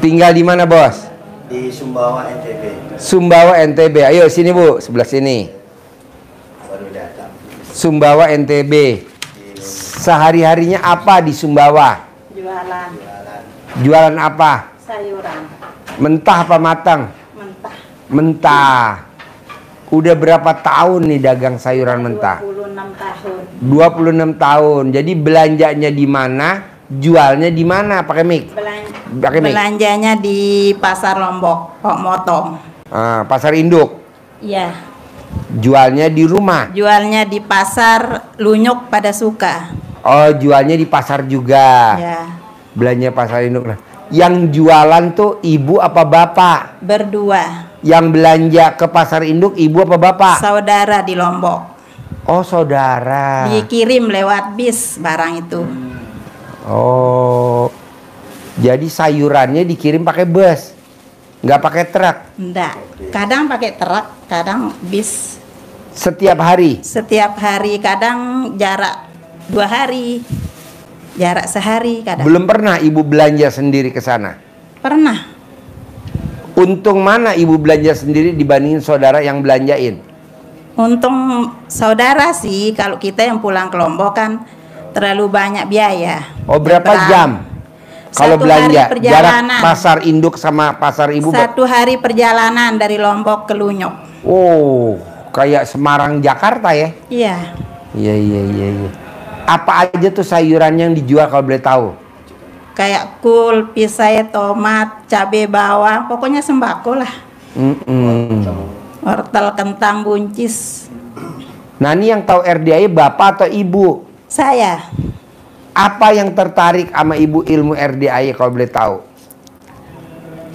Tinggal di mana, Bos? Di Sumbawa, NTB. Sumbawa, NTB. Ayo sini, Bu, sebelah sini. Baru datang. Sumbawa, NTB. Sehari-harinya apa di Sumbawa? Jualan. Jualan apa? Sayuran. Mentah apa matang? Mentah. Mentah. Udah berapa tahun nih dagang sayuran mentah? 26 tahun. 26 tahun. Jadi belanjanya di mana? Jualnya di mana? Pakai mic. Pakai mic. Belanjanya di Pasar Lombok, Pok Motong. Pasar induk. Iya. Jualnya di rumah. Jualnya di Pasar Lunyuk pada Suka. Oh, jualnya di pasar juga. Ya. Belanja pasar induk. Nah, yang jualan tuh ibu apa bapak? Berdua. Yang belanja ke pasar induk ibu apa bapak? Saudara di Lombok. Oh, saudara. Dikirim lewat bis barang itu. Oh. Jadi sayurannya dikirim pakai bus. Nggak pakai truk. Enggak. Kadang pakai truk, kadang bis. Setiap hari. Setiap hari, kadang jarak 2 hari. Jarak sehari kadang. Belum pernah ibu belanja sendiri ke sana. Pernah. Untung mana ibu belanja sendiri dibandingin saudara yang belanjain? Untung saudara sih, kalau kita yang pulang ke Lombok kan terlalu banyak biaya. Oh, berapa jam? Kalau 1 hari belanja jarak perjalanan. pasar induk sama pasar ibu? 1 hari perjalanan dari Lombok ke Lunyuk. Oh, kayak Semarang Jakarta ya? Iya. Iya. Apa aja tuh sayuran yang dijual kalau boleh tahu? Kayak kul, pisai, tomat, cabai bawang, pokoknya sembako lah. Wortel, kentang, buncis. Nah, ini yang tahu RDI bapak atau ibu? Saya. Apa yang tertarik sama ibu ilmu RDI kalau boleh tahu?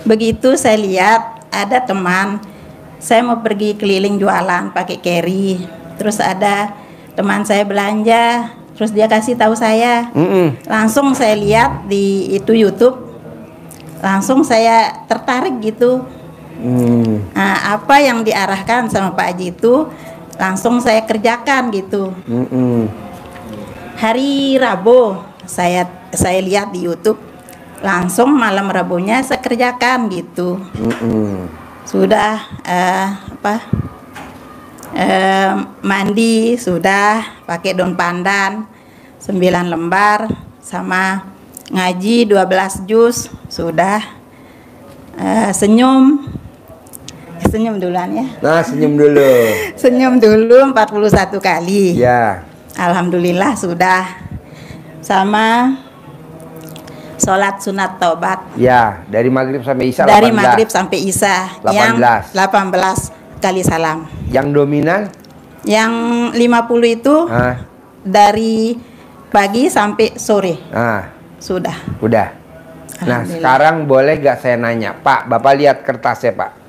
Begitu saya lihat ada teman, saya mau pergi keliling jualan pakai carry. Terus ada teman saya belanja, terus dia kasih tahu saya. Langsung saya lihat di itu YouTube. Langsung saya tertarik gitu. Nah, apa yang diarahkan sama Pak Haji itu langsung saya kerjakan gitu. Hari Rabu saya lihat di YouTube, langsung malam Rabunya saya kerjakan gitu. Sudah mandi, sudah pakai daun pandan 9 lembar, sama ngaji 12 juz, sudah senyum duluan ya. Nah, senyum dulu. Senyum dulu 41 kali. Ya. Alhamdulillah sudah. Sama sholat sunat taubat. Ya, dari maghrib sampai isya. Dari 18. maghrib sampai isya. 18. Yang 18 kali salam. Yang dominan? Yang 50 itu dari pagi sampai sore. Sudah. Udah. Nah, sekarang boleh gak saya nanya, Pak, Bapak lihat kertasnya, Pak.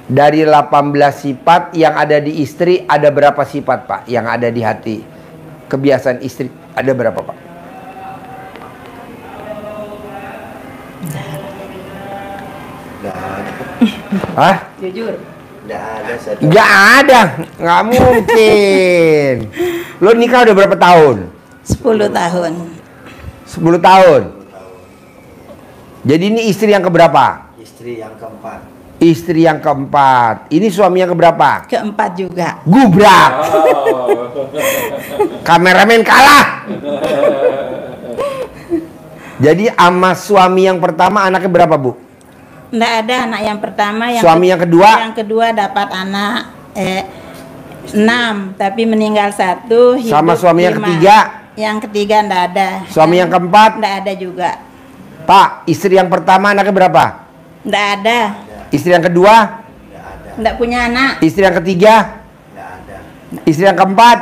Dari 18 sifat yang ada di istri, ada berapa sifat, Pak, yang ada di hati? Kebiasaan istri ada berapa, Pak? Hah? Jujur. Nggak ada, nggak mungkin. Lo nikah udah berapa tahun? 10 tahun. 10 tahun. Jadi ini istri yang keberapa? Istri yang keempat. Istri yang keempat. Ini suami yang keberapa? Keempat juga. Gubrak. Kameramen kalah. Jadi sama suami yang pertama anaknya berapa, Bu? Nggak ada anak yang pertama. Suami yang kedua? Yang kedua dapat anak 6, tapi meninggal 1. Sama suami 5. yang ketiga? Yang ketiga nggak ada. Suami yang keempat? Nggak ada juga. Pak, istri yang pertama anaknya berapa? Nggak ada. Istri yang kedua? Nggak punya anak. Istri yang ketiga? Nggak ada. Istri yang keempat?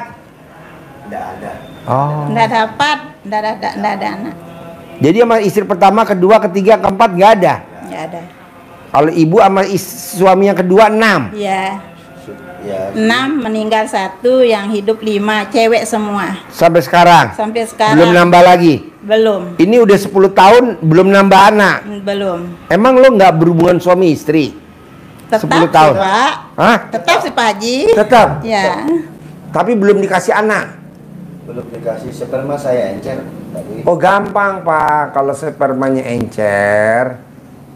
Nggak ada. Oh. Nggak dapat. Nggak ada anak. Jadi sama istri pertama, kedua, ketiga, keempat nggak ada? Nggak ada. Kalau ibu sama suami yang kedua 6? Iya. Ya. 6 meninggal 1, yang hidup 5, cewek semua. Sampai sekarang? Sampai sekarang. Belum nambah lagi? Belum. Ini udah 10 tahun belum nambah anak? Belum. Emang lo nggak berhubungan suami istri? Tetap 10 tahun? sih, Pak. Hah? Tetap sih Pak Haji. Tetap? Ya. Tapi belum dikasih anak? Belum dikasih sperma saya encer tadi. Oh gampang Pak, kalau spermanya encer,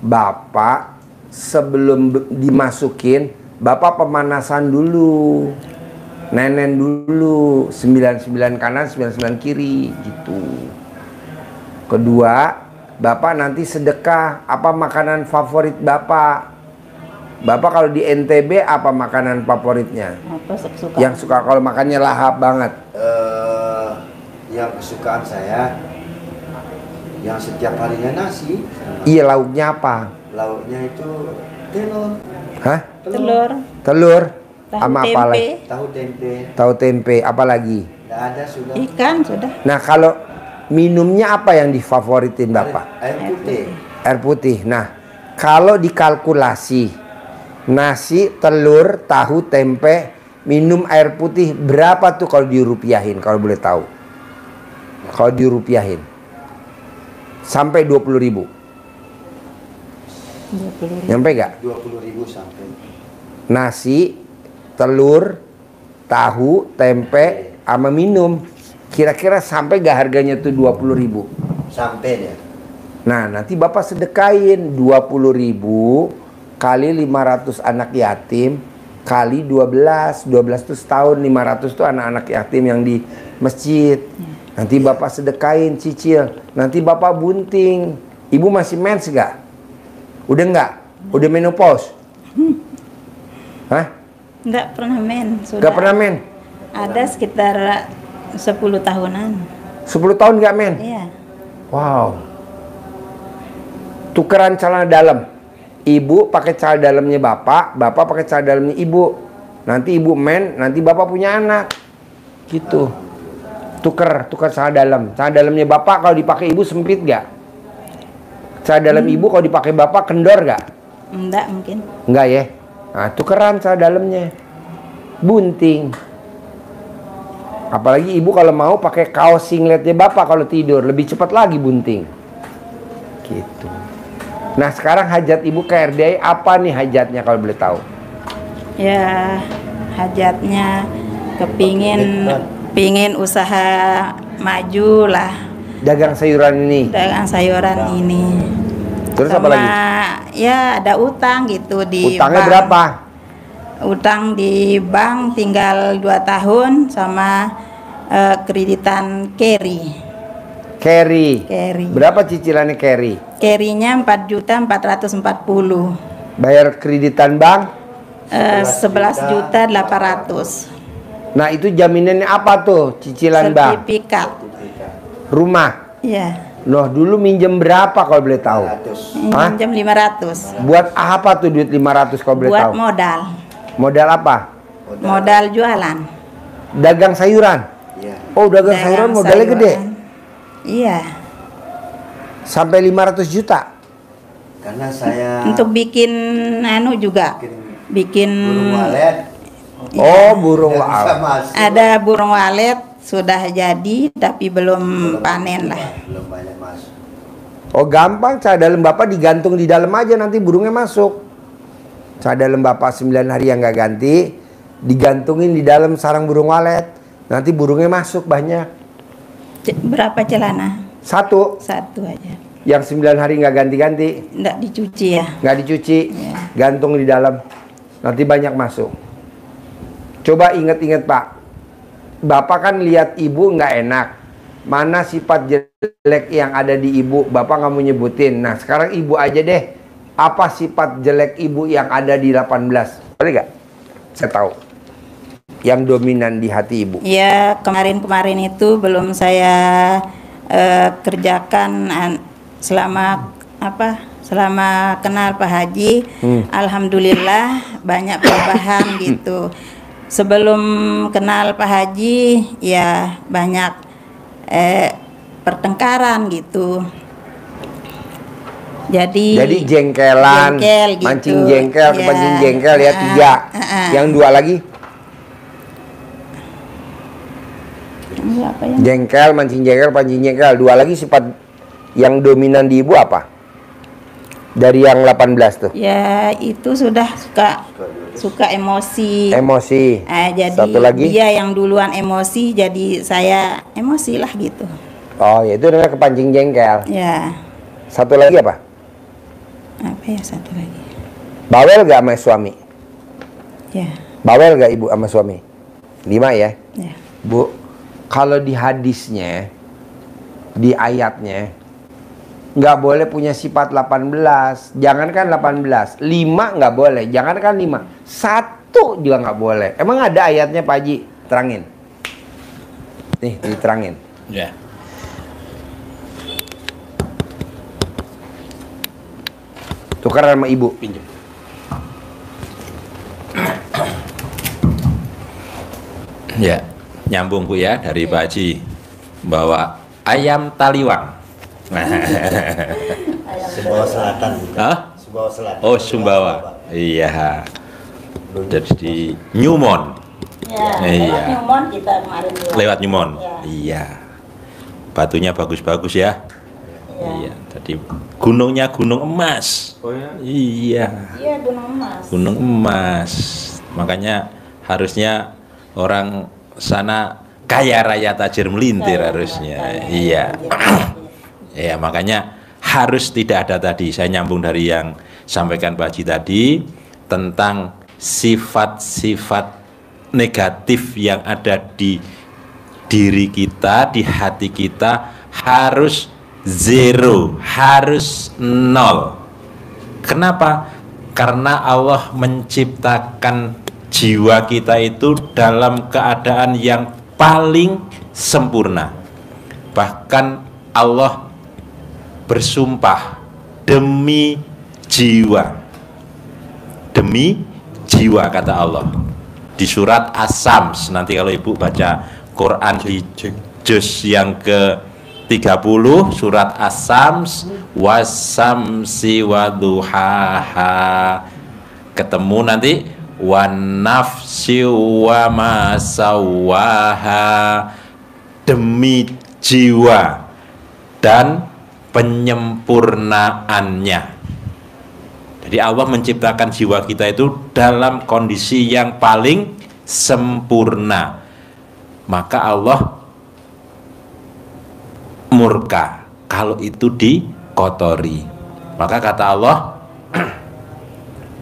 Bapak sebelum dimasukin, Bapak pemanasan dulu, nenen dulu, 99 kanan, 99 kiri, gitu. Kedua, Bapak nanti sedekah, apa makanan favorit Bapak? Bapak kalau di NTB apa makanan favoritnya? Apa suka? Yang suka kalau makannya lahap banget. Yang kesukaan saya, yang setiap harinya nasi. Iya, lauknya apa? Lauknya itu telur. Hah? Telur. Telur. Tahu Sama apa tempe. lagi? Tahu tempe. Tahu tempe, apa lagi? Tidak ada sudah. Ikan sudah. Nah, kalau minumnya apa yang difavoritin Bapak? Air putih. Air putih. Nah, kalau dikalkulasi nasi, telur, tahu, tempe, minum air putih berapa tuh kalau dirupiahin kalau boleh tahu? Kalau dirupiahin sampai 20.000. 20.000. Nyampe gak? 20.000 sampai. Nasi, telur, tahu, tempe, sama minum. Kira-kira sampai gak harganya tuh 20.000? Sampai dia. Nah, nanti Bapak sedekain 20.000 kali 500 anak yatim kali 12. 12 tuh setahun, 500 tuh anak-anak yatim yang di masjid. Nanti Bapak sedekain cicil. Nanti Bapak bunting. Ibu masih mens gak? Udah nggak? Udah menopause? Hah? Nggak pernah men. Sudah. Gak pernah men? Ada sekitar 10 tahunan. 10 tahun gak men? Iya. Wow. Tukeran celana dalam. Ibu pakai celana dalamnya bapak, bapak pakai celana dalamnya ibu. Nanti ibu men, nanti bapak punya anak. Gitu. Tukar celana dalam. Celana dalamnya bapak kalau dipakai ibu sempit gak? Celana dalam ibu kalau dipakai bapak kendor gak? Enggak mungkin. Enggak ya? Nah, tukeran celana dalamnya. Bunting. Apalagi ibu kalau mau pakai kaos singletnya bapak kalau tidur, lebih cepat lagi bunting. Gitu. Nah, sekarang hajat ibu ke RDI apa nih hajatnya kalau boleh tahu? Ya hajatnya pingin usaha maju lah. Dagang sayuran ini. Dagang sayuran ini. Terus Sama, apa lagi? ya ada utang gitu di Utangnya bank. berapa? Utang di bank tinggal 2 tahun sama kreditan carry. Carry. Carry. Berapa cicilannya carry? Carry-nya 4.440. Bayar kreditan bank? 11.800.000. Nah, itu jaminannya apa tuh cicilan bank? Sertifikat. Rumah. Iya. Loh, dulu minjem berapa kalau boleh tahu? 100. Hah? Minjem 500. Buat apa tuh duit 500 kalau boleh Buat tahu? modal. Modal apa? Modal jualan. Dagang sayuran. Iya. Oh, dagang sayuran modalnya gede. Iya. Sampai 500 juta. Karena saya Untuk bikin anu juga. Bikin burung walet. Oh, burung nggak bisa walet. masuk. ada burung walet sudah jadi tapi belum panen lah. Belum banyak masuk. Oh, gampang. Cara dalam bapak digantung di dalam aja, nanti burungnya masuk. Cara dalam bapak 9 hari yang nggak ganti, digantungin di dalam sarang burung walet. Nanti burungnya masuk banyak. Berapa celana? Satu. Satu aja. Yang 9 hari nggak ganti-ganti, Nggak dicuci ya. nggak dicuci, Iya. gantung di dalam. Nanti banyak masuk. Coba inget-inget Pak. Bapak kan lihat ibu nggak enak. Mana sifat jelek yang ada di ibu, Bapak nggak mau nyebutin. Nah, sekarang ibu aja deh. Apa sifat jelek ibu yang ada di 18? Boleh nggak? Saya tahu. Yang dominan di hati ibu. Ya kemarin-kemarin itu belum saya kerjakan selama kenal Pak Haji. Alhamdulillah banyak perubahan gitu. Sebelum kenal Pak Haji ya banyak pertengkaran gitu. Jadi jengkelan, gitu. mancing jengkel, Ya. kepancing jengkel ya 3. Yang 2 lagi? Ini apa ya? Jengkel, mancing jengkel, pancing jengkel. 2 lagi sifat yang dominan di ibu apa? Dari yang 18 tuh. Ya itu sudah suka emosi. Emosi. Jadi Satu lagi. dia yang duluan emosi, jadi saya emosi lah gitu. Oh, ya itu namanya kepancing jengkel. Ya. Satu lagi apa? Apa ya satu lagi? Bawel gak sama suami? Ya. Bawel gak ibu sama suami? 5 ya? Ya. Bu, kalau di hadisnya, di ayatnya, nggak boleh punya sifat 18. Jangankan 18, 5 nggak boleh. Jangankan 5, 1 juga nggak boleh. Emang ada ayatnya Pak Haji? Terangin. Nih, diterangin. Ya. Tukar sama ibu. Pinjam. Ya, nyambung Bu ya dari Pak Haji bahwa ayam taliwang. Sumbawa Selatan. Hah? Sumbawa Selatan. Oh, Sumbawa. Iya. Jadi di Newmont. Ya, Iya. lewat Newmont kita kemarin juga. Lewat Newmont. Ya. Iya. Batunya bagus-bagus ya. Ya. Iya. Jadi gunungnya gunung emas. Oh ya. Iya. Iya, Gunung Emas. Gunung emas. Makanya harusnya orang sana kaya raya tajir melintir harusnya. Iya. Ya, makanya harus tidak ada tadi. Saya nyambung dari yang sampaikan Pak Haji tadi tentang sifat-sifat negatif yang ada di diri kita, di hati kita harus zero, harus nol. Kenapa? Karena Allah menciptakan jiwa kita itu dalam keadaan yang paling sempurna. Bahkan Allah bersumpah demi jiwa, kata Allah di surat As-Sams. Nanti kalau ibu baca Quran di juz yang ke-30 surat As-Sams, wasamsi waduhaha, ketemu nanti wan nafsi wa ma sawaha, demi jiwa dan penyempurnaannya. Jadi Allah menciptakan jiwa kita itu dalam kondisi yang paling sempurna. Maka Allah murka kalau itu dikotori. Maka kata Allah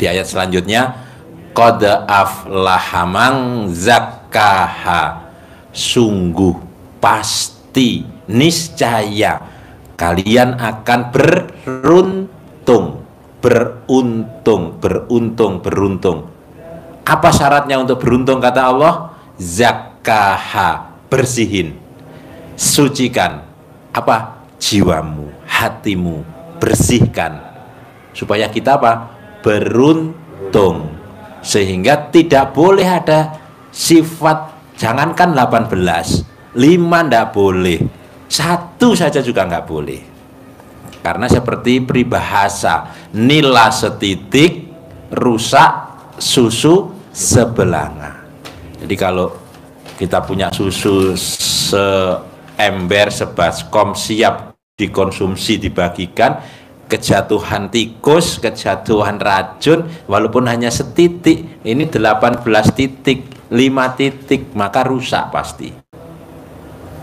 di ayat selanjutnya, qad aflaha man zakkaha, sungguh pasti niscaya kalian akan beruntung. Apa syaratnya untuk beruntung kata Allah? Zakkaha, bersihin, sucikan apa? Jiwamu, hatimu, bersihkan supaya kita apa? Beruntung. Sehingga tidak boleh ada sifat, jangankan 18, 5 ndak boleh, 1 saja juga nggak boleh. Karena seperti peribahasa, nila setitik rusak susu sebelanga. Jadi kalau kita punya susu seember, sebaskom siap dikonsumsi, dibagikan, kejatuhan tikus, kejatuhan racun, walaupun hanya setitik, ini 18 titik, 5 titik, maka rusak pasti.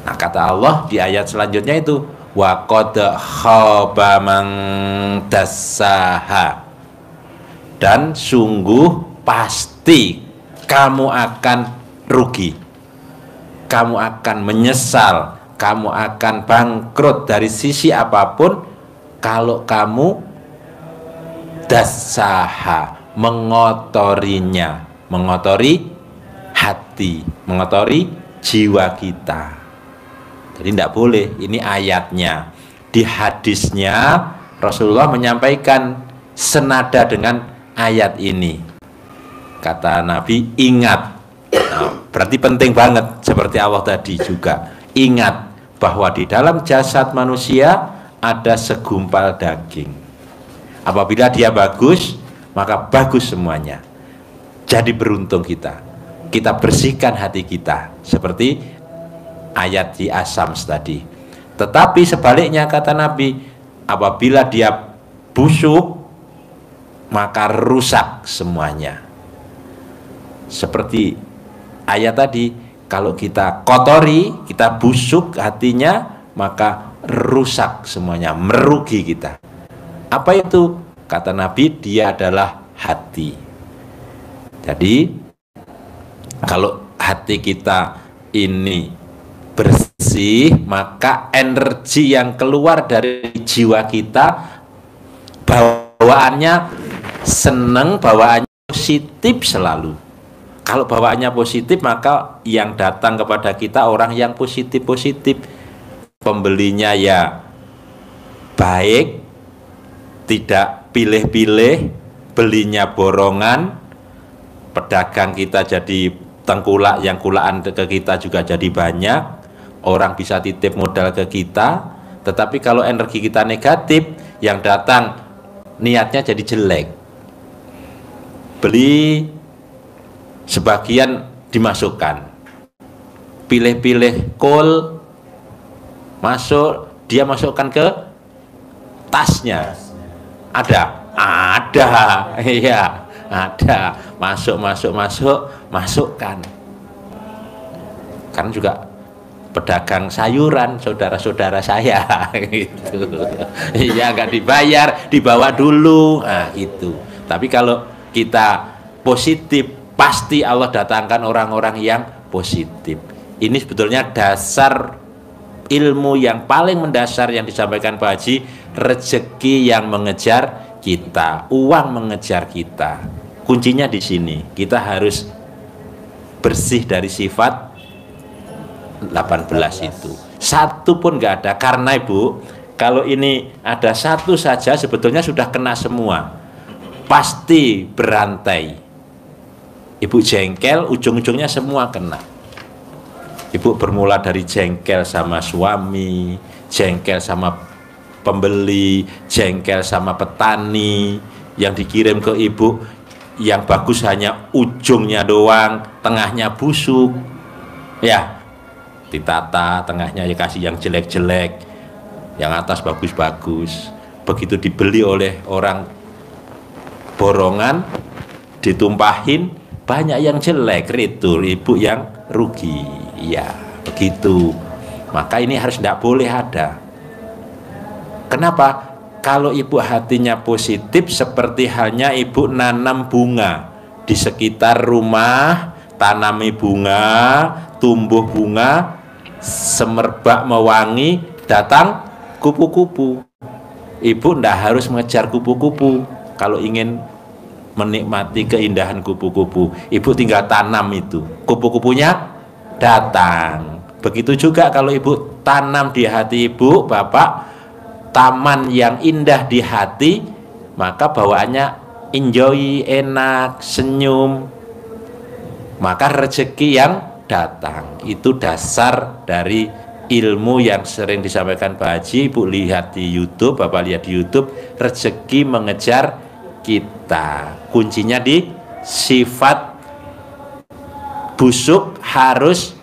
Nah, kata Allah di ayat selanjutnya itu, wa qad khaba man dassaha, dan sungguh pasti kamu akan rugi, kamu akan menyesal, kamu akan bangkrut dari sisi apapun kalau kamu dassaha, mengotorinya, mengotori hati, mengotori jiwa kita. Jadi tidak boleh. Ini ayatnya. Di hadisnya Rasulullah menyampaikan senada dengan ayat ini. Kata Nabi, ingat. Nah, berarti penting banget seperti Allah tadi juga. Ingat bahwa di dalam jasad manusia ada segumpal daging. Apabila dia bagus, maka bagus semuanya. Jadi beruntung kita. Kita bersihkan hati kita seperti ayat di As-Sams tadi. Tetapi sebaliknya kata Nabi, apabila dia busuk, maka rusak semuanya. Seperti ayat tadi, kalau kita kotori, kita busuk hatinya, maka rusak semuanya, merugi kita. Apa itu? Kata Nabi, dia adalah hati. Jadi kalau hati kita ini bersih, maka energi yang keluar dari jiwa kita bawaannya seneng, bawaannya positif selalu. Kalau bawaannya positif, maka yang datang kepada kita orang yang positif-positif. Pembelinya ya baik, tidak pilih-pilih, belinya borongan, pedagang kita jadi tengkulak, yang kulaan ke kita juga jadi banyak, orang bisa titip modal ke kita. Tetapi kalau energi kita negatif, yang datang niatnya jadi jelek. Beli sebagian dimasukkan, pilih-pilih kol masuk, dia masukkan ke tasnya. Ada, iya, ada, masukkan. Kan juga pedagang sayuran, saudara-saudara saya, gitu. Iya, nggak dibayar, dibawa dulu, nah itu. Tapi kalau kita positif, pasti Allah datangkan orang-orang yang positif. Ini sebetulnya dasar ilmu yang paling mendasar yang disampaikan Pak Haji. Rezeki yang mengejar kita, uang mengejar kita. Kuncinya di sini. Kita harus bersih dari sifat 18 itu. Satu pun nggak ada. Karena Ibu, kalau ini ada satu saja sebetulnya sudah kena semua. Pasti berantai. Ibu jengkel, ujung-ujungnya semua kena. Ibu bermula dari jengkel sama suami, jengkel sama pembeli, jengkel sama petani yang dikirim ke ibu, yang bagus hanya ujungnya doang, tengahnya busuk, ya ditata, tengahnya ya kasih yang jelek-jelek, yang atas bagus-bagus. Begitu dibeli oleh orang borongan, ditumpahin, banyak yang jelek, retur, ibu yang rugi. Ya begitu. Maka ini harus tidak boleh ada. Kenapa? Kalau ibu hatinya positif, seperti halnya ibu nanam bunga di sekitar rumah, tanami bunga, tumbuh bunga, semerbak mewangi, datang kupu-kupu. Ibu tidak harus mengejar kupu-kupu kalau ingin menikmati keindahan kupu-kupu. Ibu tinggal tanam itu, kupu-kupunya datang. Begitu juga kalau ibu tanam di hati ibu, bapak, taman yang indah di hati, maka bawaannya enjoy, enak, senyum, maka rezeki yang datang. Itu dasar dari ilmu yang sering disampaikan Pak Haji. Ibu lihat di YouTube, bapak lihat di YouTube, rezeki mengejar kita. Kuncinya di sifat busuk harus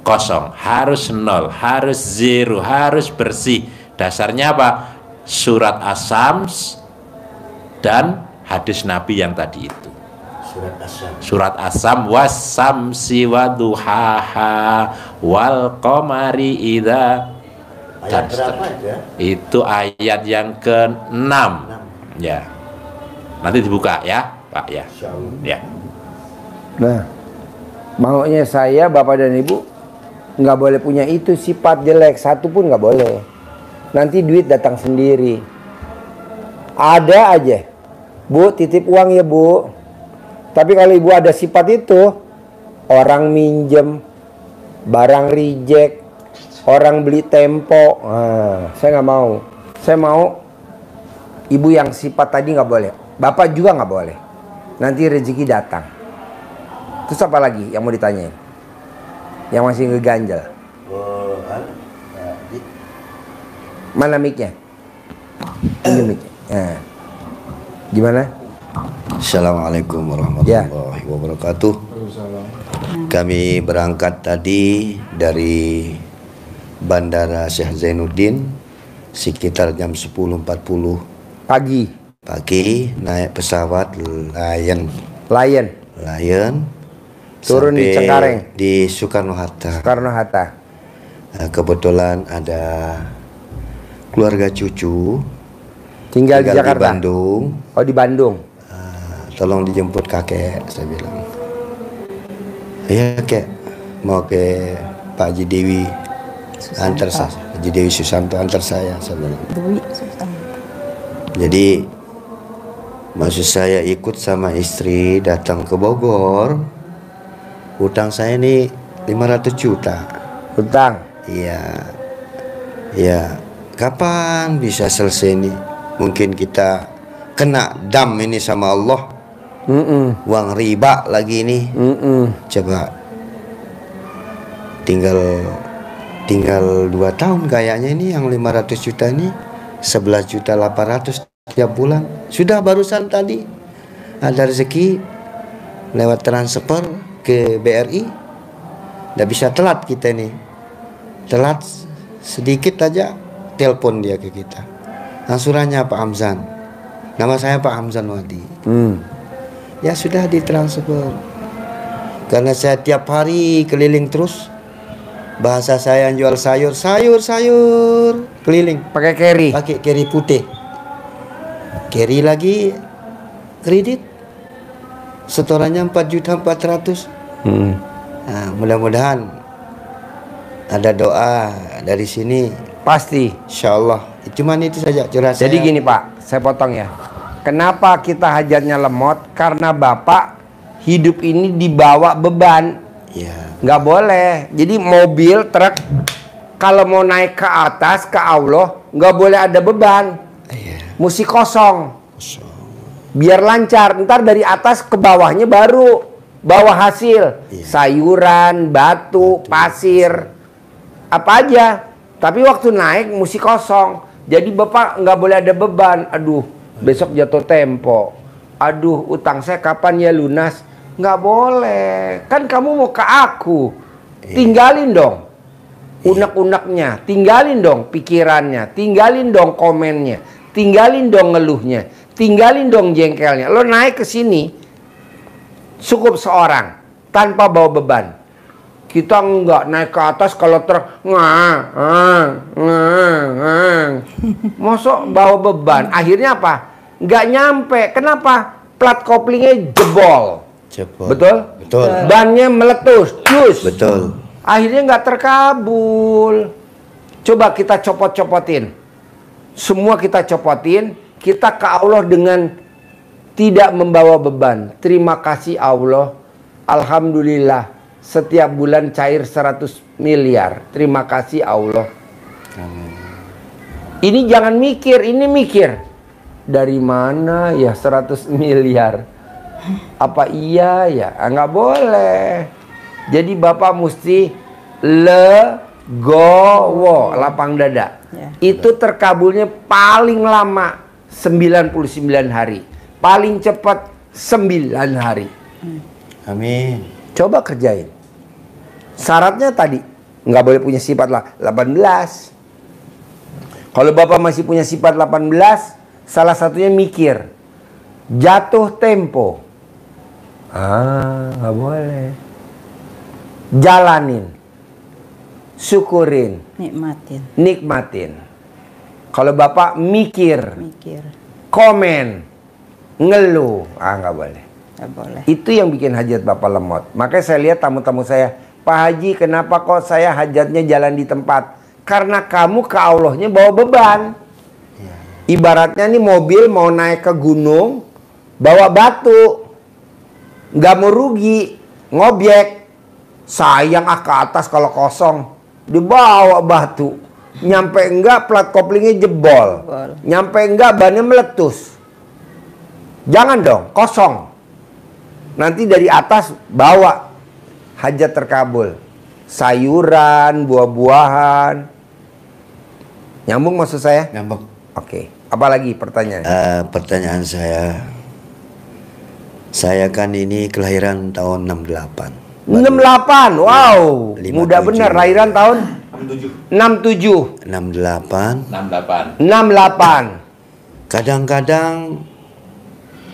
kosong, harus nol, harus zero, harus bersih. Dasarnya apa? Surat As-Sams dan hadis Nabi yang tadi itu. Surat As-Sam, was-samsi waduhaha wal qamari idza. Ayat berapa itu ya? Itu ayat yang ke-6. Ya. Nanti dibuka ya, Pak ya. Ya. Nah, maunya saya, Bapak dan Ibu, nggak boleh punya itu sifat jelek, satu pun nggak boleh. Nanti duit datang sendiri. Ada aja, Bu, titip uang ya Bu. Tapi kalau Ibu ada sifat itu, orang minjem, barang reject, orang beli tempo, saya nggak mau. Saya mau Ibu yang sifat tadi nggak boleh, Bapak juga nggak boleh. Nanti rezeki datang. Terus apa lagi yang mau ditanyain? Yang masih ngeganjel. Mana mic-nya? Ini mic-nya. Nah. Gimana? Assalamualaikum warahmatullahi wabarakatuh. Kami berangkat tadi dari Bandara Syekh Zainuddin sekitar jam 10.40 pagi. pagi naik pesawat Lion. Turun di sampai Cengkareng. Di Soekarno-Hatta. Kebetulan ada keluarga cucu tinggal di Jakarta. Di Bandung. Oh, di Bandung. Tolong dijemput kakek, saya bilang. Iya kek, mau ke Pak Haji Dewi antar saya. Haji Dewi Susanto antar saya bilang. Jadi maksud saya ikut sama istri datang ke Bogor. Utang saya ini 500 juta. Utang? Iya. Ya, kapan bisa selesai ini? Mungkin kita kena dam ini sama Allah. Uang riba lagi ini. Coba tinggal 2 tahun kayaknya ini yang 500 juta ini 11.800.000 tiap bulan. Sudah barusan tadi ada rezeki lewat transfer ke BRI. Nggak bisa telat kita ini. Telat sedikit aja telepon dia ke kita. Angsurannya Pak Hamzan. Nama saya Pak Hamzan Wadi. Ya sudah ditransfer. Karena saya tiap hari keliling terus. Bahasa saya yang jual sayur keliling. Pakai carry. Pakai carry putih. Carry lagi kredit. Setorannya 4.400.000. Nah, mudah-mudahan ada doa dari sini. Pasti. Insya Allah. Cuman itu saja curhat saya. Jadi gini Pak, saya potong ya. Kenapa kita hajatnya lemot? Karena Bapak hidup ini dibawa beban. Ya. Nggak boleh. Jadi mobil, truk, kalau mau naik ke atas, ke Allah, nggak boleh ada beban. Ya. Mesti kosong. Biar lancar. Ntar dari atas ke bawahnya baru bawa hasil. Ya. Sayuran, batu, pasir, apa aja. Tapi waktu naik mesti kosong. Jadi Bapak nggak boleh ada beban. Aduh, besok jatuh tempo. Aduh, utang saya kapan ya lunas? Nggak boleh. Kan kamu mau ke aku. Tinggalin dong unek-uneknya. Tinggalin dong pikirannya. Tinggalin dong komennya. Tinggalin dong ngeluhnya. Tinggalin dong jengkelnya. Lo naik ke sini cukup seorang tanpa bawa beban. Kita nggak naik ke atas kalau truk mosok bawa beban. Akhirnya apa? Nggak nyampe. Kenapa? Plat koplingnya jebol. Betul? Betul. Bannya meletus. Jus. Betul. Akhirnya nggak terkabul. Coba kita copot-copotin. Semua kita copotin. Kita ke Allah dengan tidak membawa beban. Terima kasih Allah. Alhamdulillah. Setiap bulan cair 100 miliar. Terima kasih Allah. Ini jangan mikir, ini mikir. Dari mana ya 100 miliar? Apa iya ya? Nggak boleh. Jadi Bapak mesti legowo, lapang dada. Itu terkabulnya paling lama 99 hari. Paling cepat 9 hari. Amin. Coba kerjain. Syaratnya tadi nggak boleh punya sifat 18. Kalau Bapak masih punya sifat 18, salah satunya mikir. Jatuh tempo. Nggak boleh. Jalanin. Syukurin. Nikmatin. Kalau Bapak mikir. Komen. Ngeluh. Nggak boleh. Itu yang bikin hajat Bapak lemot. Makanya saya lihat tamu-tamu saya, Pak Haji, kenapa kok saya hajatnya jalan di tempat? Karena kamu ke Allahnya bawa beban. Ibaratnya nih mobil mau naik ke gunung, bawa batu. Nggak mau rugi, ngobjek. Sayang ke atas kalau kosong. Dibawa batu. Nyampe enggak plat koplingnya jebol. Nyampe enggak bannya meletus. Jangan dong, kosong. Nanti dari atas bawa hajat terkabul. Sayuran, buah-buahan. Nyambung maksud saya? Nyambung. Oke. Apalagi pertanyaan? Pertanyaan saya kan ini kelahiran tahun 68. 68, wow. 57. Muda bener, lahiran tahun 67. 68. 68. Kadang-kadang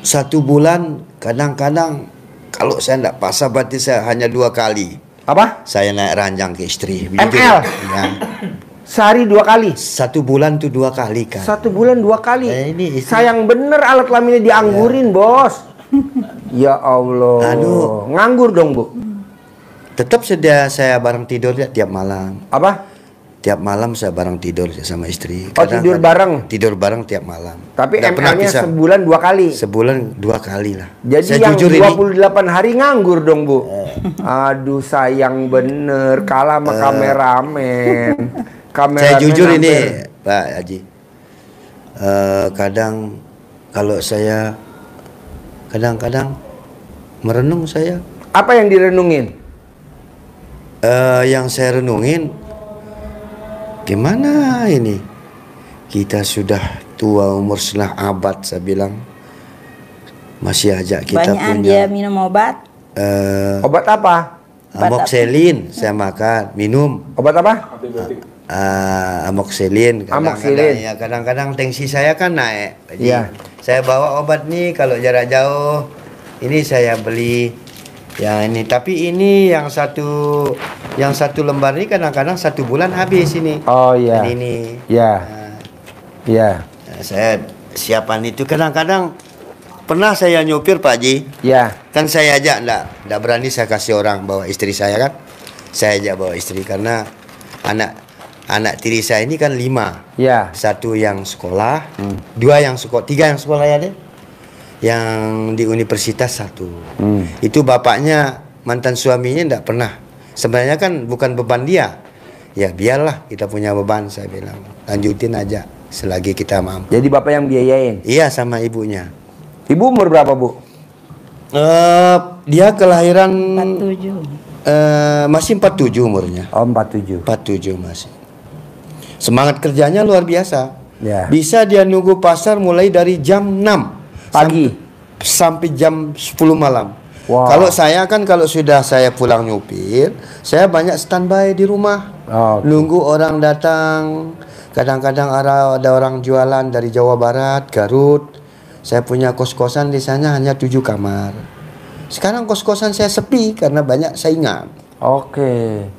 1 bulan kadang-kadang kalau saya tidak pasah berarti saya hanya 2 kali. Apa? Saya naik ranjang ke istri. ML? Ya. Sehari 2 kali? 1 bulan tuh 2 kali kan. 1 bulan 2 kali? Ini istri. Sayang bener alat kelaminnya dianggurin, Bos. Ya Allah. Nganggur dong, Bu. Tetap saya bareng tidur ya tiap malam. Apa? Tiap malam saya bareng tidur sama istri. Oh, tidur bareng? Tidur bareng tiap malam. Tapi Nggak pernah ML-nya pisah. sebulan 2 kali? Sebulan 2 kali lah. Jadi saya yang jujur 28 hari nganggur dong, Bu. Aduh, sayang bener. Kalah sama kameramen. Saya jujur ini, Pak Haji. Kadang kalau saya kadang-kadang merenung saya. Apa yang direnungin? Yang saya renungin, gimana ini? Kita sudah tua umur setengah abad, saya bilang. Masih aja kita Banyakan punya. dia minum obat. Obat apa? Amoxicillin saya makan, minum. Obat apa? Amoxicillin. Amoxicillin. Ya, kadang-kadang tensi saya kan naik. Jadi Iya. saya bawa obat nih kalau jarak jauh. Ini saya beli. Ya ini, tapi ini yang satu lembar ini kadang-kadang 1 bulan habis ini. Oh iya. Dan ini. Ya. Ya. Saya siapan itu kadang-kadang pernah saya nyopir Pak Haji. Ya. Kan saya aja enggak berani saya kasih orang bawa istri saya kan. Saya aja bawa istri karena anak tiri saya ini kan 5. Ya. 1 yang sekolah, 2 yang sekolah, 3 yang sekolah ya deh. Yang di universitas 1. Itu bapaknya mantan suaminya enggak pernah. Sebenarnya kan bukan beban dia. Ya biarlah kita punya beban, saya bilang. Lanjutin aja selagi kita mampu. Jadi Bapak yang biayain? Iya, sama ibunya. Ibu umur berapa, Bu? Dia kelahiran 47. masih 47 umurnya. Oh, 47. 47 masih. Semangat kerjanya luar biasa. Ya. Bisa dia nunggu pasar mulai dari jam 6 Pagi sampai jam 10 malam. Wow. Kalau saya kan kalau sudah saya pulang nyupir, saya banyak standby di rumah. Oh, okay. Nunggu orang datang. Kadang-kadang ada orang jualan dari Jawa Barat, Garut. Saya punya kos-kosan di sana hanya 7 kamar. Sekarang kos-kosan saya sepi karena banyak saingan. Oke.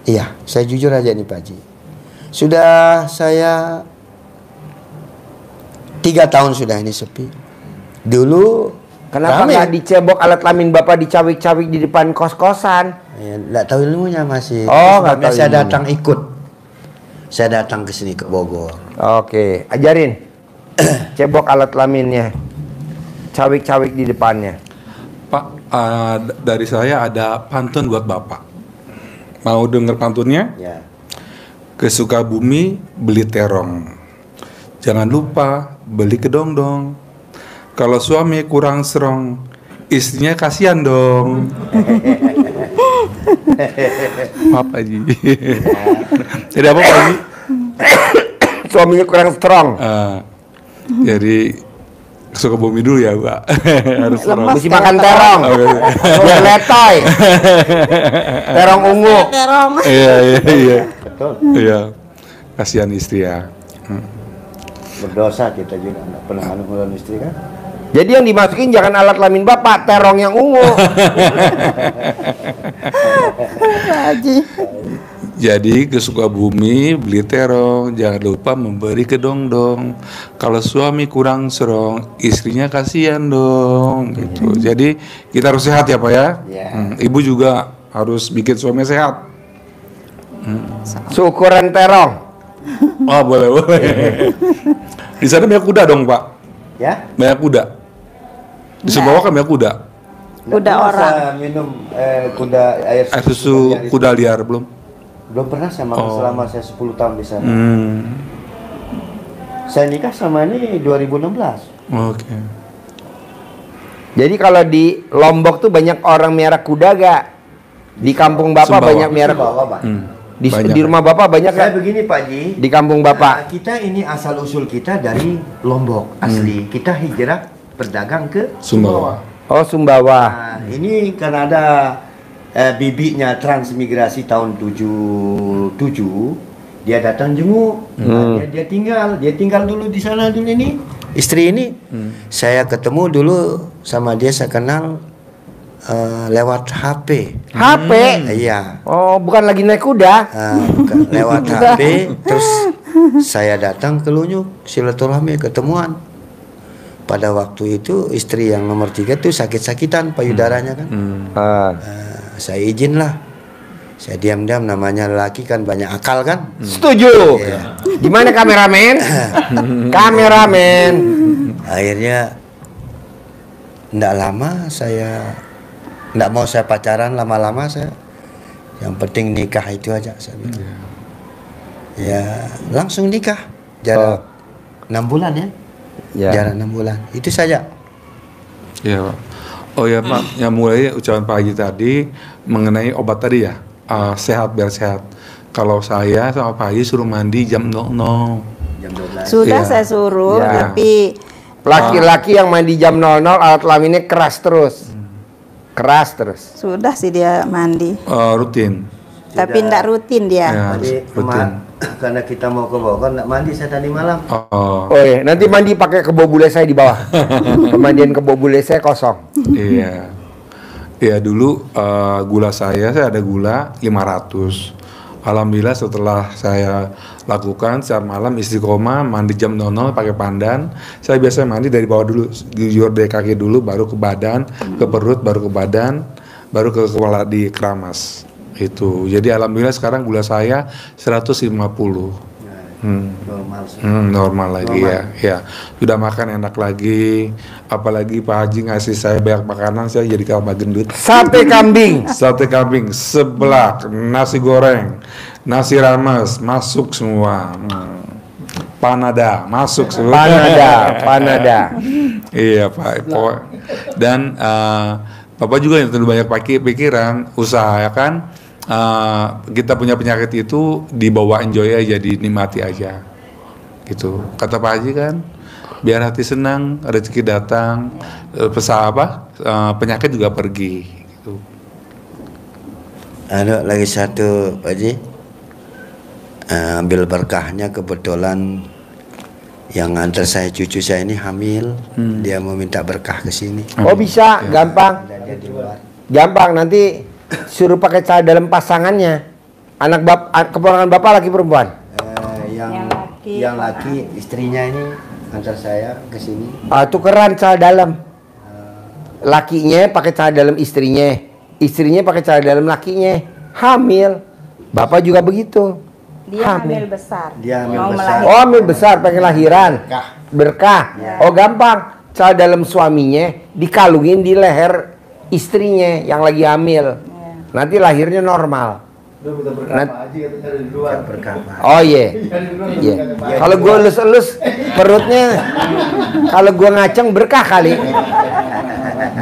Iya, saya jujur aja nih Pak Haji. Sudah saya 3 tahun sudah ini sepi. Dulu Kenapa rame. nggak dicebok alat kelamin Bapak dicawik-cawik di depan kos-kosan? Ya, nggak tahu ilmunya masih. Oh, nggak Sebabnya tahu saya ilmunya. datang ikut. Saya datang ke sini ke Bogor. Oke, ajarin. Cebok alat kelaminnya. Cawik-cawik di depannya. Pak, dari saya ada pantun buat Bapak. Mau denger pantunnya? Ya. Ke Sukabumi beli terong. Jangan lupa beli kedong-dong. Kalau suami kurang serong, istrinya kasihan dong. Maaf Haji. Jadi apa Pak Haji? Suaminya kurang strong. Jadi ke Sukabumi dulu ya Pak. Harus serong. Mesti makan terong. Biar letoy. Terong ungu. Terong. Iya. Iya. Kasihan istri ya. Berdosa kita juga nggak pernah melawan istri kan. Jadi yang dimasukin jangan alat kelamin Bapak, terong yang ungu. Jadi ke Sukabumi beli terong, jangan lupa memberi kedong-dong. Kalau suami kurang serong, istrinya kasihan dong. Gitu. Jadi kita harus sehat ya Pak ya. Ibu juga harus bikin suami sehat. Syukuran terong. Oh boleh. Di sana banyak kuda dong Pak. Ya? Banyak kuda. Di Sumbawa kan banyak kuda. Kuda orang. Saya minum kuda air Air susu kuda liar belum? Belum pernah saya makan selama saya 10 tahun di sana. Hmm. Saya nikah sama ini 2016. Oke. Jadi kalau di Lombok tuh banyak orang miara kuda gak? Di kampung Bapak Sumbawa. banyak miara kuda. Bawa, Pak. Banyak. Di rumah Bapak banyak Saya gak? begini Pak Ji. Di kampung Bapak. Kita ini asal usul kita dari Lombok asli. Kita hijrah berdagang ke Sumbawa. Oh, Sumbawa. Nah, ini karena ada bibitnya transmigrasi tahun 77, dia datang jenguk. Nah, dia tinggal dulu di sana dulu ini. Istri ini saya ketemu dulu sama dia, saya kenal lewat HP. HP? Iya. Oh, bukan lagi naik kuda? Bukan, lewat HP. Terus saya datang ke Lunyuk, silaturahmi, ketemuan. Pada waktu itu istri yang nomor 3 tuh sakit-sakitan payudaranya kan. Saya izin lah. Saya diam-diam, namanya lelaki kan banyak akal kan. Setuju. Iya. Gimana kameramen? Kameramen. Akhirnya ndak lama saya ndak mau saya pacaran lama-lama, saya yang penting nikah itu aja saya bilang. Ya langsung nikah jarak 6 bulan ya. Jarak 6 bulan itu saja. Iya Pak. Oh ya Pak, yang mulai ucapan Pak Haji tadi mengenai obat tadi ya, sehat biar sehat. Kalau saya sama Pak Haji suruh mandi jam 00. Jam 12. Sudah Iya. saya suruh, Iya. tapi Laki-laki yang mandi jam 00 alat kelaminnya keras terus. Keras terus. sudah sih dia mandi. Rutin. Tapi tidak rutin dia. Ya, Tadi rutin. karena kita mau ke Bogor ndak mandi saya tadi malam. Oh, Oh iya, nanti mandi pakai kebo bule saya di bawah. Pemandian kebo bule saya kosong. iya. Iya dulu gula saya ada gula 500. Alhamdulillah setelah saya lakukan setiap malam istiqomah mandi jam 00 pakai pandan. Saya biasa mandi dari bawah dulu, jujur dari kaki dulu, baru ke badan, ke perut, baru ke badan, baru ke kepala di keramas. Itu. Jadi alhamdulillah sekarang gula saya 150. Normal. Normal lagi ya. Sudah makan enak lagi. Apalagi Pak Haji ngasih saya banyak makanan, saya jadi tambah gendut. Sate kambing. Sate kambing, seblak, nasi goreng, nasi rames, masuk semua. Panada, masuk semua. Panada. Iya Pak. Dan Bapak juga yang terlalu banyak pikiran, usahakan kita punya penyakit itu dibawa enjoy aja, dinikmati aja. Gitu. Kata Pak Haji kan, biar hati senang, rezeki datang, penyakit juga pergi. Gitu. Ada lagi satu Pak Haji, ambil berkahnya, kebetulan yang antar saya cucu saya ini hamil, dia mau minta berkah ke sini. Oh bisa, gampang. Dan dia di luar. Gampang, nanti suruh pakai cara dalam pasangannya. Keponakan bapak laki perempuan? Yang laki istrinya ini antar saya ke sini. Tukeran cara dalam. Lakinya pakai cara dalam istrinya, istrinya pakai cara dalam lakinya. Hamil. Bapak juga begitu. Dia hamil besar. Dia hamil Mau besar. melahirkan. Oh, hamil besar pengen lahiran. Berkah. Ya. Oh, gampang. Cara dalam suaminya dikalungin di leher istrinya yang lagi hamil. Nanti lahirnya normal. Oh iya. Iya. Kalau gue elus-elus perutnya, kalau gue ngaceng berkah kali.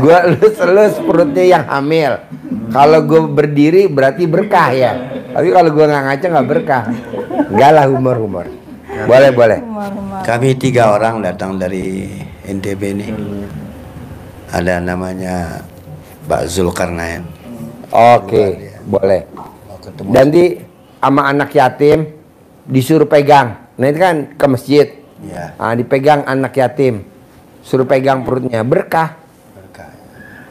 Gue elus-elus perutnya yang hamil. Kalau gue berdiri berarti berkah ya. Tapi kalau gue nggak ngaceng nggak berkah. Enggak lah, humor. Boleh. Kami 3 orang datang dari NTB ini. Ada namanya Pak Zulkarnain. Oke, boleh. Mau ketemu. Nanti sama anak yatim disuruh pegang. Nah itu kan ke masjid. Ya, Dipegang anak yatim, suruh pegang perutnya, berkah berkah.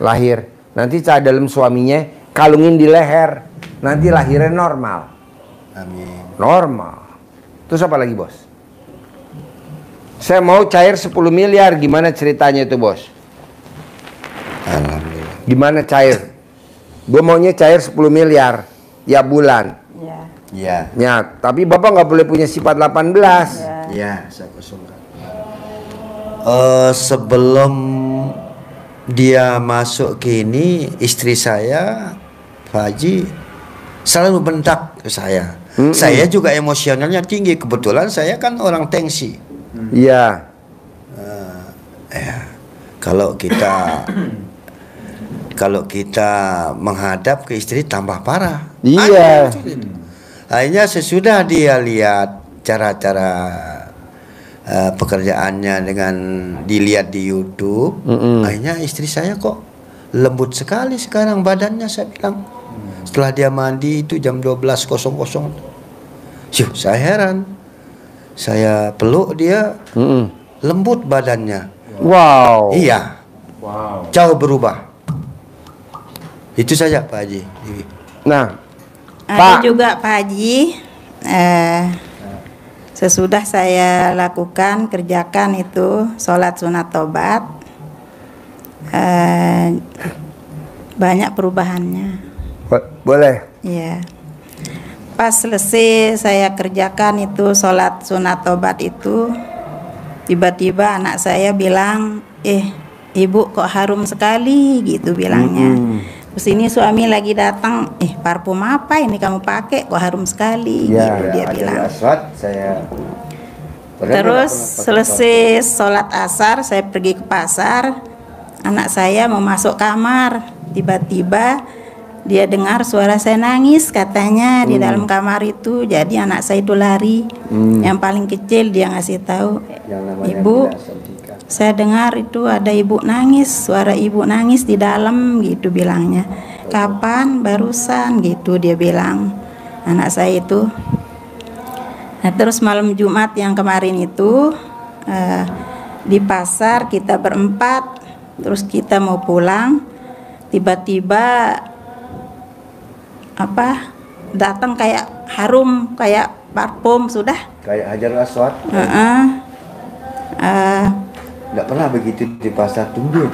lahir. Nanti cara dalam suaminya kalungin di leher, nanti lahirnya normal. Amin. Normal. Terus apa lagi bos? Saya mau cair 10 miliar, gimana ceritanya itu bos? Alhamdulillah. Gimana cair? Gue maunya cair 10 miliar ya bulan. Ya. Ya, Ya, tapi bapak nggak boleh punya sifat 18. ya, saya kosongkan. Sebelum dia masuk ke ini, istri saya, Pak Haji, selalu bentak ke saya. Saya juga emosionalnya tinggi. Kebetulan saya kan orang tensi. Iya. Kalau kita menghadap ke istri tambah parah. Iya. Akhirnya sesudah dia lihat cara-cara pekerjaannya dengan dilihat di YouTube, akhirnya istri saya kok lembut sekali sekarang badannya, saya bilang. Setelah dia mandi itu jam 12.00. Saya heran. Saya peluk dia, lembut badannya. Wow. Iya, Wow. jauh berubah. Itu saja Pak Haji. Nah, Ada Pak. juga Pak Haji, sesudah saya lakukan kerjakan itu sholat sunat tobat, banyak perubahannya. Boleh. Iya. Pas selesai saya kerjakan itu sholat sunat tobat itu, tiba-tiba anak saya bilang, ibu kok harum sekali gitu bilangnya. Terus ini suami lagi datang, parfum apa ini kamu pakai kok harum sekali Ya, gitu dia bilang. Saya Terus selesai sholat asar saya pergi ke pasar, anak saya mau masuk kamar, tiba-tiba dia dengar suara saya nangis katanya di dalam kamar itu. Jadi anak saya itu lari, yang paling kecil dia ngasih tahu, ibu saya dengar itu ada ibu nangis, suara ibu nangis di dalam gitu bilangnya. Kapan? Barusan gitu dia bilang anak saya itu. Nah terus malam Jumat yang kemarin itu di pasar kita berempat, terus kita mau pulang, tiba-tiba datang kayak harum, kayak parfum sudah. kayak Hajar Aswad. Nggak pernah begitu di pasar Tumbuh.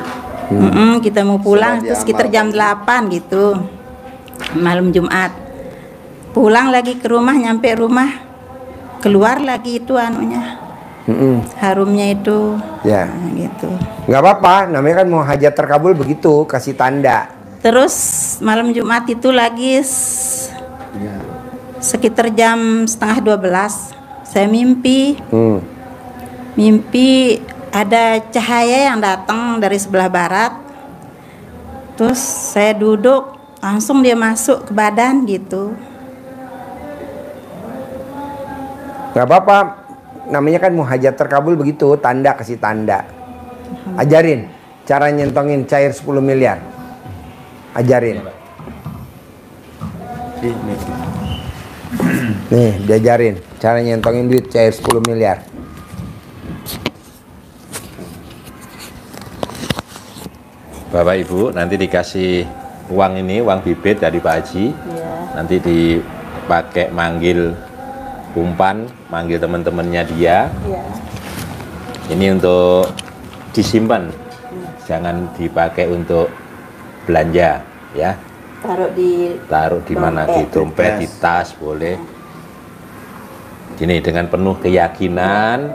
Kita mau pulang Sudah itu sekitar jam diamalkan. 8 gitu malam Jumat. Pulang lagi ke rumah, nyampe rumah keluar lagi itu anunya, harumnya itu. Ya. Nah, gitu. Nggak apa-apa, namanya kan mau hajat terkabul begitu, kasih tanda. Terus malam Jumat itu lagi sekitar jam setengah 12 saya mimpi ada cahaya yang datang dari sebelah barat. Terus saya duduk, langsung dia masuk ke badan gitu. Nggak apa-apa, namanya kan mau hajat terkabul begitu, tanda kasih tanda. Ajarin cara nyentongin cair 10 miliar. Ajarin. Nih, diajarin cara nyentongin duit cair 10 miliar. Bapak Ibu nanti dikasih uang ini, uang bibit dari Pak Haji. Nanti dipakai manggil umpan, manggil teman-temannya dia. Ini untuk disimpan, jangan dipakai untuk belanja, ya. Taruh di mana? Di dompet, di tas boleh. Gini, dengan penuh keyakinan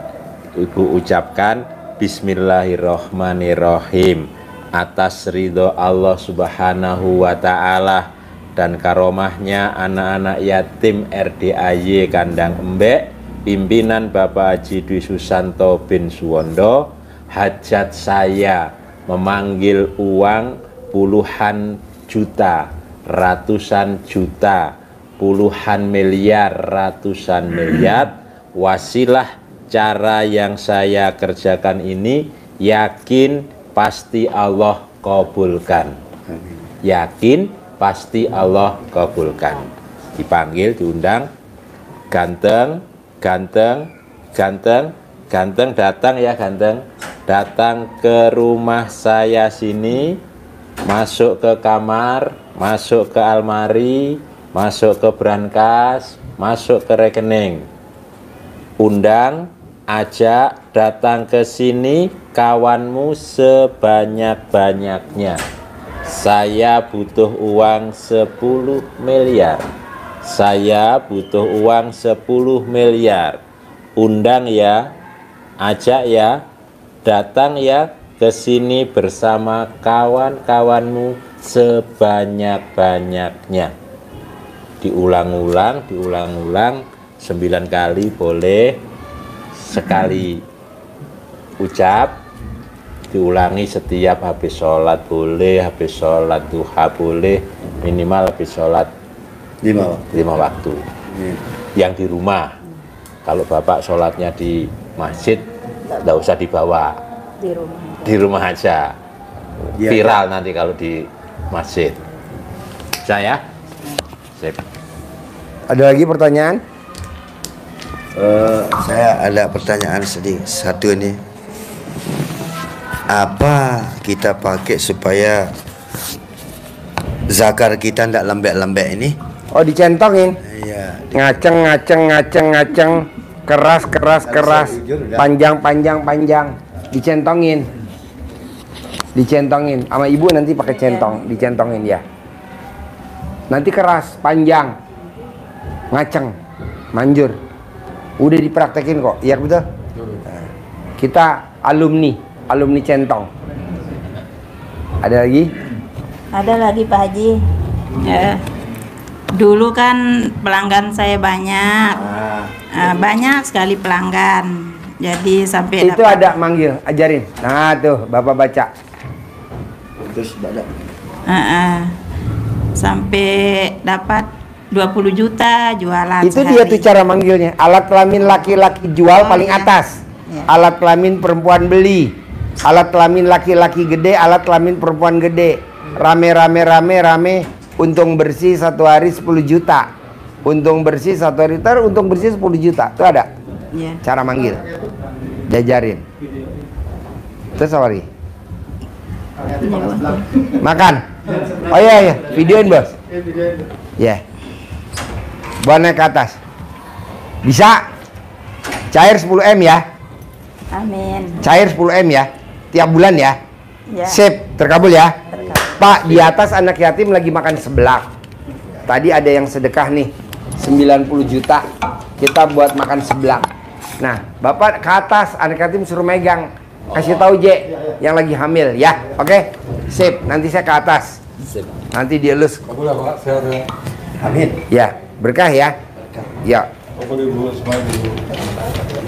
Ibu ucapkan Bismillahirrohmanirrohim atas ridho Allah Subhanahu wa Ta'ala dan karomahnya anak-anak yatim RDAY Kandang Embek, pimpinan Bapak Haji Dwi Susanto bin Suwondo. Hajat saya memanggil uang puluhan juta, ratusan juta, puluhan miliar, ratusan miliar. Wasilah cara yang saya kerjakan ini, yakin pasti Allah kabulkan. Yakin pasti Allah kabulkan. Dipanggil, diundang, ganteng, ganteng, ganteng, ganteng, datang ya ganteng, datang ke rumah saya sini, masuk ke kamar, masuk ke almari, masuk ke brankas, masuk ke rekening. Undang, ajak datang ke sini kawanmu sebanyak-banyaknya. Saya butuh uang 10 miliar. Saya butuh uang 10 miliar. Undang ya, ajak ya, datang ya ke sini bersama kawan-kawanmu sebanyak-banyaknya. Diulang-ulang, diulang-ulang 9 kali boleh, sekali ucap, diulangi setiap habis sholat boleh, habis sholat duha boleh, minimal habis sholat 5 waktu. Yang di rumah, kalau bapak sholatnya di masjid, tidak usah dibawa, di rumah aja. Viral nanti kalau di masjid. Saya, sip. Ada lagi pertanyaan? Saya ada pertanyaan sedih satu ini. apa kita pakai supaya zakar kita tidak lembek-lembek ini? Oh, dicentongin. Iya. Ngaceng, keras, panjang, dicentongin. Sama ibu nanti pakai centong, dicentongin ya. Nanti keras, panjang, ngaceng, manjur. Udah dipraktekin kok, iya betul? Nah, kita alumni centong. Ada lagi? Ada lagi Pak Haji. Dulu kan pelanggan saya banyak, banyak sekali pelanggan. Jadi sampai itu ada manggil, ajarin. Nah tuh Bapak baca. Terus badak. Sampai dapat 20 juta jualan. Itu sehari. dia tuh cara manggilnya. Alat kelamin laki-laki jual paling atas. Alat kelamin perempuan beli. Alat kelamin laki-laki gede, alat kelamin perempuan gede. Rame. Untung bersih satu hari 10 juta. Untung bersih satu hari untung bersih 10 juta. Itu ada. Cara manggil. Jajarin. Terus apa lagi? Makan. Oh iya, videoin bos. Ya. Buat naik ke atas. Bisa. Cair 10M ya. Amin. Cair 10M ya. Tiap bulan ya. Sip, terkabul ya. Pak, di atas anak yatim lagi makan seblak. Tadi ada yang sedekah nih 90 juta. Kita buat makan seblak. Nah, Bapak ke atas anak yatim suruh megang. Kasih tahu J yang lagi hamil ya. Oke? Sip, nanti saya ke atas. Nanti dia elus. Amin. Ya, berkah ya. Ya.